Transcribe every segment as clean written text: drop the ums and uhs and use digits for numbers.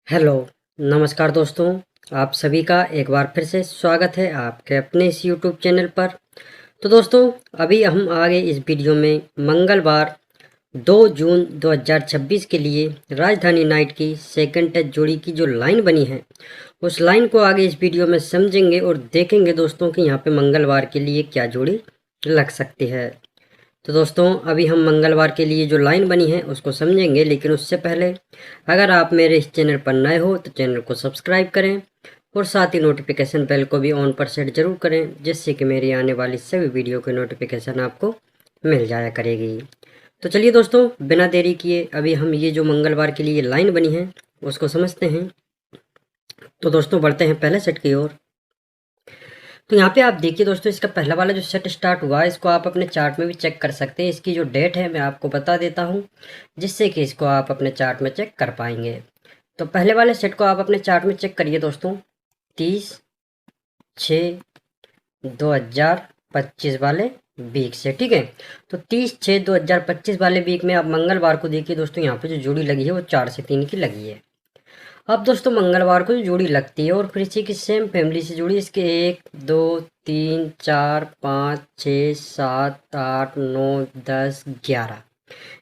Hello, नमस्कार दोस्तों। आप सभी का एक बार फिर से स्वागत है आपके अपने इस यूट्यूब चैनल पर। तो दोस्तों, अभी हम आ गए इस वीडियो में मंगलवार 2 जून 2026 के लिए राजधानी नाइट की सेकंड टेस्ट जोड़ी की जो लाइन बनी है, उस लाइन को आगे इस वीडियो में समझेंगे और देखेंगे दोस्तों कि यहाँ पे मंगलवार के लिए क्या जोड़ी लग सकती है। तो दोस्तों, अभी हम मंगलवार के लिए जो लाइन बनी है उसको समझेंगे, लेकिन उससे पहले अगर आप मेरे इस चैनल पर नए हो तो चैनल को सब्सक्राइब करें और साथ ही नोटिफिकेशन बेल को भी ऑन पर सेट जरूर करें, जिससे कि मेरी आने वाली सभी वीडियो की नोटिफिकेशन आपको मिल जाया करेगी। तो चलिए दोस्तों, बिना देरी किए अभी हम ये जो मंगलवार के लिए लाइन बनी है उसको समझते हैं। तो दोस्तों, बढ़ते हैं पहले सेट की ओर। तो यहाँ पे आप देखिए दोस्तों, इसका पहला वाला जो सेट स्टार्ट हुआ है इसको आप अपने चार्ट में भी चेक कर सकते हैं। इसकी जो डेट है मैं आपको बता देता हूँ, जिससे कि इसको आप अपने चार्ट में चेक कर पाएंगे। तो पहले वाले सेट को आप अपने चार्ट में चेक करिए दोस्तों। 30/6/2025 वाले वीक से, ठीक है। तो 30/6/2025 वाले वीक में आप मंगलवार को देखिए दोस्तों, यहाँ पे जो जोड़ी लगी है वो 4 से 3 की लगी है। अब दोस्तों, मंगलवार को जो जोड़ी लगती है और फिर इसी की सेम फैमिली से जोड़ी, इसके 1 2 3 4 5 6 7 8 9 10 11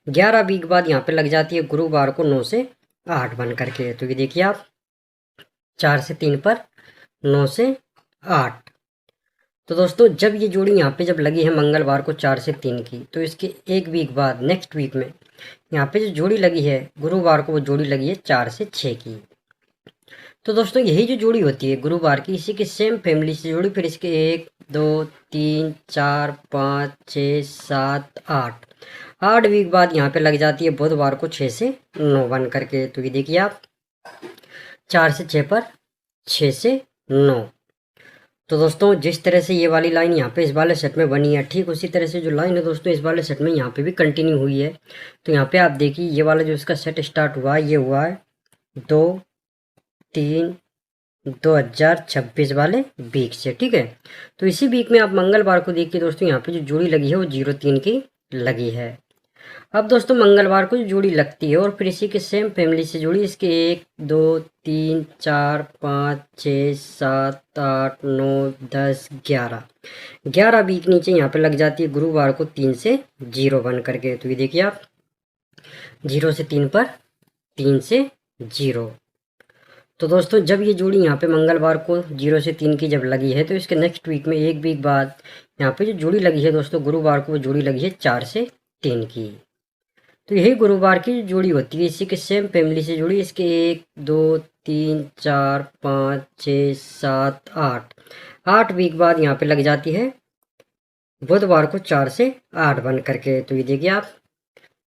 11 वीक बाद यहाँ पे लग जाती है गुरुवार को 9 से 8 बन करके। तो ये देखिए आप, 4 से 3 पर 9 से 8। तो दोस्तों, जब ये जोड़ी यहाँ पे जब लगी है मंगलवार को 4 से 3 की, तो इसके एक वीक बाद नेक्स्ट वीक में यहाँ पे जो जोड़ी लगी है गुरुवार को, वो जोड़ी लगी है 4 से 6 की। तो दोस्तों, यही जो जोड़ी होती है गुरुवार की, इसी की सेम फैमिली से जोड़ी, फिर इसके 1 2 3 4 5 6 7 8 8 वीक बाद यहाँ पे लग जाती है बुधवार को 6 से 9 बन करके। तो ये देखिए आप, 4 से 6 पर 6 से 9। तो दोस्तों, जिस तरह से ये वाली लाइन यहाँ पे इस वाले सेट में बनी है, ठीक उसी तरह से जो लाइन है दोस्तों इस वाले सेट में यहाँ पे भी कंटिन्यू हुई है। तो यहाँ पे आप देखिए, ये वाला जो इसका सेट स्टार्ट हुआ है ये हुआ है 2/3/2026 वाले वीक से, ठीक है। तो इसी वीक में आप मंगलवार को देखिए दोस्तों, यहाँ पे जो जोड़ी लगी है वो 0 3 की लगी है। अब दोस्तों, मंगलवार को जो जोड़ी लगती है और फिर इसी के सेम फैमिली से जोड़ी, इसके 1 2 3 4 5 6 7 8 9 10 11 11 वीक नीचे यहाँ पे लग जाती है गुरुवार को 3 से 0 बन करके। तो ये देखिए आप, 0 से 3 पर 3 से 0। तो दोस्तों, जब ये जोड़ी यहाँ पे मंगलवार को 0 से 3 की जब लगी है, तो इसके नेक्स्ट वीक में एक वीक बाद यहाँ पे जो जोड़ी लगी है दोस्तों गुरुवार को, वो जोड़ी लगी है 4 से 3 की। तो यही गुरुवार की जो जोड़ी होती है, इसी के सेम फैमिली से जोड़ी, इसके 1 2 3 4 5 6 7 8 8 वीक बाद यहाँ पे लग जाती है बुधवार को 4 से 8 बन करके। तो ये देखिए आप,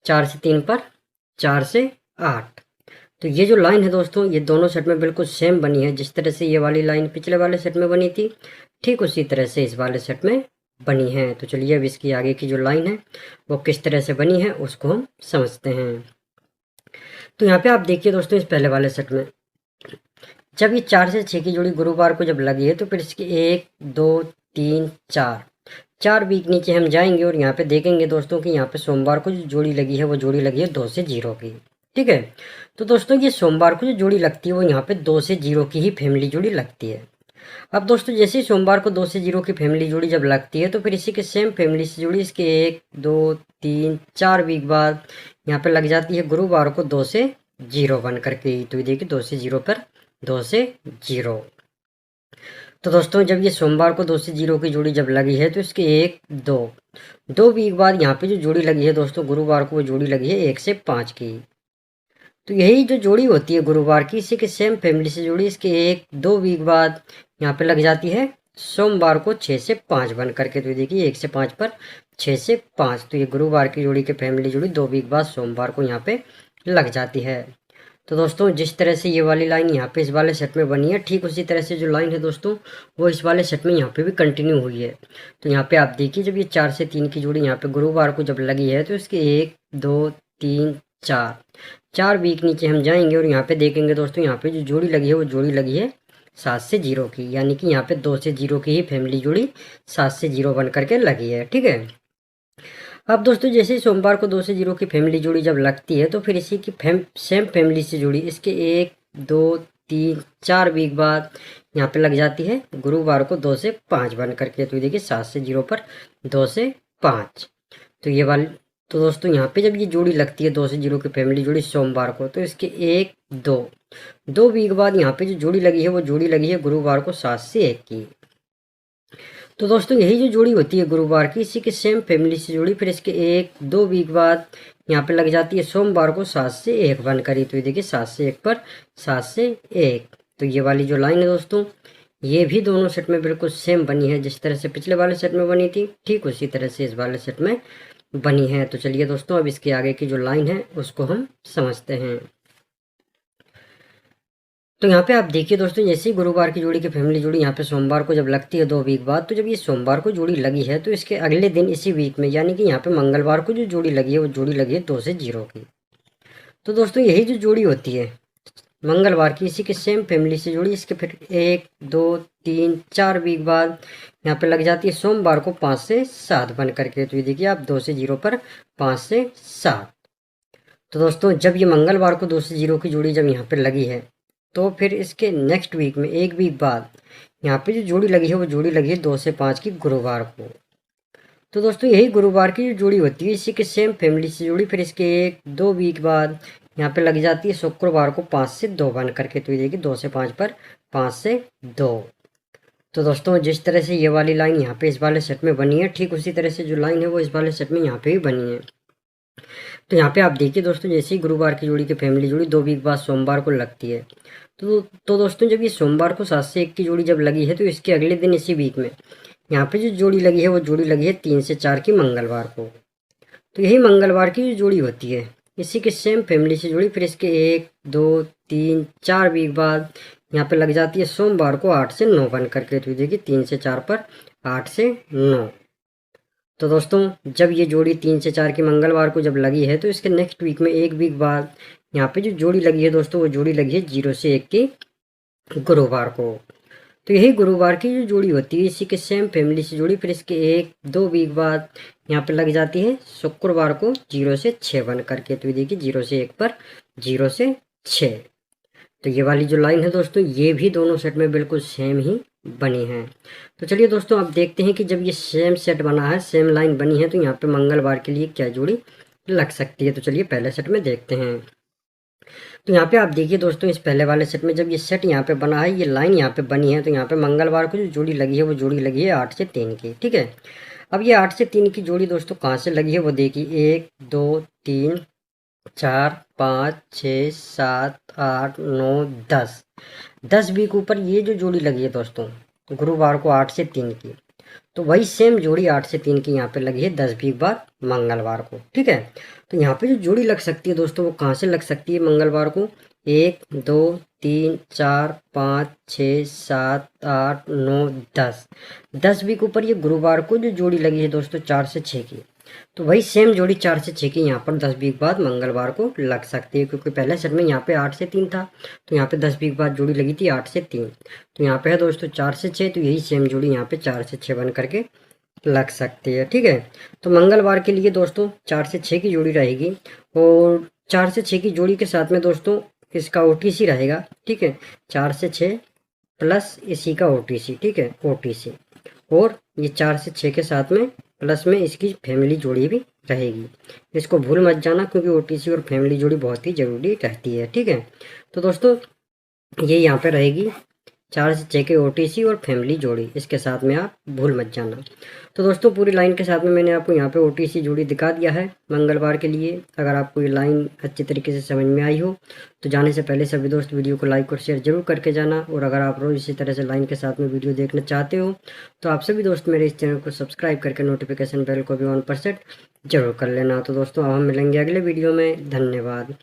4 से 3 पर 4 से 8। तो ये जो लाइन है दोस्तों, ये दोनों सेट में बिल्कुल सेम बनी है। जिस तरह से ये वाली लाइन पिछले वाले सेट में बनी थी, ठीक उसी तरह से इस वाले सेट में बनी है। तो चलिए अब इसकी आगे की जो लाइन है वो किस तरह से बनी है उसको हम समझते हैं। तो यहाँ पे आप देखिए दोस्तों, इस पहले वाले सेट में जब ये 4 से 6 की जोड़ी गुरुवार को जब लगी है, तो फिर इसकी 1 2 3 4 वीक नीचे हम जाएंगे और यहाँ पे देखेंगे दोस्तों कि यहाँ पे सोमवार को जो जोड़ी लगी है वो जोड़ी लगी है 2 से 0 की, ठीक है। तो दोस्तों, ये सोमवार को जो जोड़ी लगती है वो यहाँ पे 2 से 0 की ही फैमिली जोड़ी लगती है। अब दोस्तों, जैसे ही सोमवार को 2 से 0 की फैमिली जोड़ी जब लगती है, तो फिर इसी के सेम फैमिली से जोड़ी, इसके 1 2 3 4 वीक बाद यहाँ पे लग जाती है गुरुवार को 2 से 0 बन करके। तो ये देखिए, 2 से 0 पर 2 से 0। तो दोस्तों, जब ये सोमवार को 2 से 0 की जोड़ी जब लगी है, तो इसके 1 2 वीक बाद यहाँ पे जो जोड़ी लगी है दोस्तों गुरुवार को, वो जोड़ी लगी है 1 से 5 की। तो यही जो जोड़ी होती है गुरुवार की, इसी के सेम फैमिली से जोड़ी, इसके 1 2 वीक बाद यहाँ पे लग जाती है सोमवार को 6 से 5 बन करके। तो देखिए, 1 से 5 पर 6 से 5। तो ये गुरुवार की जोड़ी के फैमिली जोड़ी 2 वीक बाद सोमवार को यहाँ पे लग जाती है। तो दोस्तों, जिस तरह से ये वाली लाइन यहाँ पे इस वाले सेट में बनी है, ठीक उसी तरह से जो लाइन है दोस्तों वो इस वाले सेट में यहाँ पे भी कंटिन्यू हुई है। तो यहाँ पे आप देखिए, जब ये 4 से 3 की जोड़ी यहाँ पे गुरुवार को जब लगी है, तो इसके 1 2 3 4 4 वीक नीचे हम जाएंगे और यहाँ पे देखेंगे दोस्तों, यहाँ पे जो जोड़ी लगी है वो जोड़ी लगी है 7 से 0 की, यानी कि यहाँ पे 2 से 0 की ही फैमिली जोड़ी 7 से 0 बन करके लगी है, ठीक है। अब दोस्तों, जैसे ही सोमवार को 2 से 0 की फैमिली जोड़ी जब लगती है, तो फिर इसी की सेम फैमिली से जुड़ी, इसके 2 3 4 वीक बाद यहाँ पे लग जाती है गुरुवार को 2 से 5 बन करके। तो ये देखिए 7 से 0 पर 2 से 5, तो ये वाली। तो दोस्तों यहाँ पे जब ये जोड़ी लगती है 2 से 0 की फैमिली जोड़ी सोमवार को, तो इसके 1 2 वीक बाद यहाँ पे जो जोड़ी लगी है वो जोड़ी लगी है गुरुवार को 7 से 1 की। तो दोस्तों यही जो जोड़ी होती है गुरुवार की, इसी के सेम फैमिली से जोड़ी, फिर इसके 1 2 वीक बाद यहाँ पे लग जाती है सोमवार को 7 से 1 बन करी। तो ये देखिए 7 से 1 पर 7 से 1, तो ये वाली जो लाइन है दोस्तों, ये भी दोनों सेट में बिल्कुल सेम बनी है। जिस तरह से पिछले वाले सेट में बनी थी, ठीक उसी तरह से इस वाले सेट में बनी है। तो चलिए दोस्तों, अब इसके आगे की जो लाइन है उसको हम समझते हैं। तो यहाँ पे आप देखिए दोस्तों, जैसे ही गुरुवार की जोड़ी की फैमिली जोड़ी यहाँ पे सोमवार को जब लगती है 2 वीक बाद, तो जब ये सोमवार को जोड़ी लगी है तो इसके अगले दिन इसी वीक में, यानी कि यहाँ पे मंगलवार को जो जोड़ी लगी है वो जोड़ी लगी है 2 से 0 की। तो दोस्तों यही जो जोड़ी होती है मंगलवार की, इसी के सेम फैमिली से जोड़ी, इसके फिर 1 2 3 4 वीक बाद यहाँ पे लग जाती है सोमवार को 5 से 7 बन करके। तो ये देखिए आप 2 से 0 पर 5 से 7। तो दोस्तों जब ये मंगलवार को 2 से 0 की जोड़ी जब यहाँ पे लगी है, तो फिर इसके नेक्स्ट वीक में 1 वीक बाद यहाँ पे जो जोड़ी लगी है वो जोड़ी लगी है 2 से 5 की गुरुवार को। तो दोस्तों यही गुरुवार की जो जोड़ी होती है, इसी के सेम फैमिली से जोड़ी, फिर इसके 1 2 वीक बाद यहाँ पे लग जाती है शुक्रवार को 5 से 2 बन करके। तो ये देखिए 2 से 5 पर 5 से 2। तो दोस्तों जिस तरह से ये वाली लाइन यहाँ पे इस वाले सेट में बनी है, ठीक उसी तरह से जो लाइन है वो इस वाले सेट में यहाँ पे भी बनी है। तो यहाँ पे आप देखिए दोस्तों, जैसे ही गुरुवार की जोड़ी की फैमिली जोड़ी 2 वीक बाद सोमवार को लगती है, तो दोस्तों जब ये सोमवार को 7 से 1 की जोड़ी जब लगी है, तो इसके अगले दिन इसी वीक में यहाँ पे जो जोड़ी लगी है वो जोड़ी लगी है 3 से 4 की मंगलवार को। तो यही मंगलवार की जो जोड़ी होती है, इसी के सेम फैमिली से जोड़ी, फिर इसके 1 2 3 4 वीक बाद यहाँ पे लग जाती है सोमवार को 8 से 9 बन करके। तो देखिए 3 से 4 पर 8 से 9। तो दोस्तों जब ये जोड़ी 3 से 4 की मंगलवार को जब लगी है, तो इसके नेक्स्ट वीक में 1 वीक बाद यहाँ पे जो जोड़ी लगी है दोस्तों, वो जोड़ी लगी है 0 से 1 की गुरुवार को। तो यही गुरुवार की जो जोड़ी होती है, इसी के सेम फैमिली से जोड़ी, फिर इसके 1 2 वीक बाद यहाँ पे लग जाती है शुक्रवार को 0 से 6 बन करके। तो ये देखिए 0 से 1 पर 0 से 6। तो ये वाली जो लाइन है दोस्तों, ये भी दोनों सेट में बिल्कुल सेम ही बनी है। तो चलिए दोस्तों, अब देखते हैं कि जब ये सेम सेट बना है, सेम लाइन बनी है, तो यहाँ पे मंगलवार के लिए क्या जोड़ी लग सकती है। तो चलिए पहले सेट में देखते हैं। तो यहाँ पे आप देखिए दोस्तों, इस पहले वाले सेट में जब ये सेट यहाँ पे बना है, ये लाइन यहाँ पे बनी है, तो यहाँ पे मंगलवार को जो जोड़ी लगी है वो जोड़ी लगी है 8 से 3 की, ठीक है। अब ये 8 से 3 की जोड़ी दोस्तों कहाँ से लगी है वो देखिए, 1 2 3 4 5 6 7 8 9 10 वीक ऊपर ये जो जोड़ी लगी है दोस्तों गुरुवार को 8 से 3 की, तो वही सेम जोड़ी 8 से 3 की यहाँ पे लगी है 10 वीक बाद मंगलवार को, ठीक है। तो यहाँ पे जो जोड़ी लग सकती है दोस्तों, वो कहाँ से लग सकती है मंगलवार को, 1 2 3 4 5 6 7 8 9 10 वीक ऊपर ये गुरुवार को जो जोड़ी लगी है दोस्तों 4 से 6 की, तो वही सेम जोड़ी 4 से 6 की यहाँ पर 10 वीक बाद मंगलवार को लग सकती है, क्योंकि पहले सेट में यहाँ पे 8 से 3 था, तो यहाँ पे 10 वीक बाद जोड़ी लगी थी 8 से 3, तो यहाँ पे है दोस्तों 4 से 6, तो यही सेम जोड़ी यहाँ पे 4 से 6 बन करके लग सकती है, ठीक है। तो मंगलवार के लिए दोस्तों 4 से 6 की जोड़ी रहेगी, और 4 से 6 की जोड़ी के साथ में दोस्तों इसका OTC रहेगा, ठीक है। 4 से 6 प्लस इसी का OTC, ठीक है, OTC, और ये 4 से 6 के साथ में प्लस में इसकी फैमिली जोड़ी भी रहेगी। इसको भूल मत जाना, क्योंकि OTC और फैमिली जोड़ी बहुत ही ज़रूरी रहती है, ठीक है। तो दोस्तों ये यहाँ पे रहेगी 4 से 6 के OTC और फैमिली जोड़ी, इसके साथ में आप भूल मत जाना। तो दोस्तों पूरी लाइन के साथ में मैंने आपको यहाँ पे OTC जोड़ी दिखा दिया है मंगलवार के लिए। अगर आपको ये लाइन अच्छी तरीके से समझ में आई हो, तो जाने से पहले सभी दोस्त वीडियो को लाइक और शेयर जरूर करके जाना, और अगर आप रोज़ इसी तरह से लाइन के साथ में वीडियो देखना चाहते हो, तो आप सभी दोस्त मेरे इस चैनल को सब्सक्राइब करके नोटिफिकेशन बेल को भी ऑन पर सेट जरूर कर लेना। तो दोस्तों अब हम मिलेंगे अगले वीडियो में, धन्यवाद।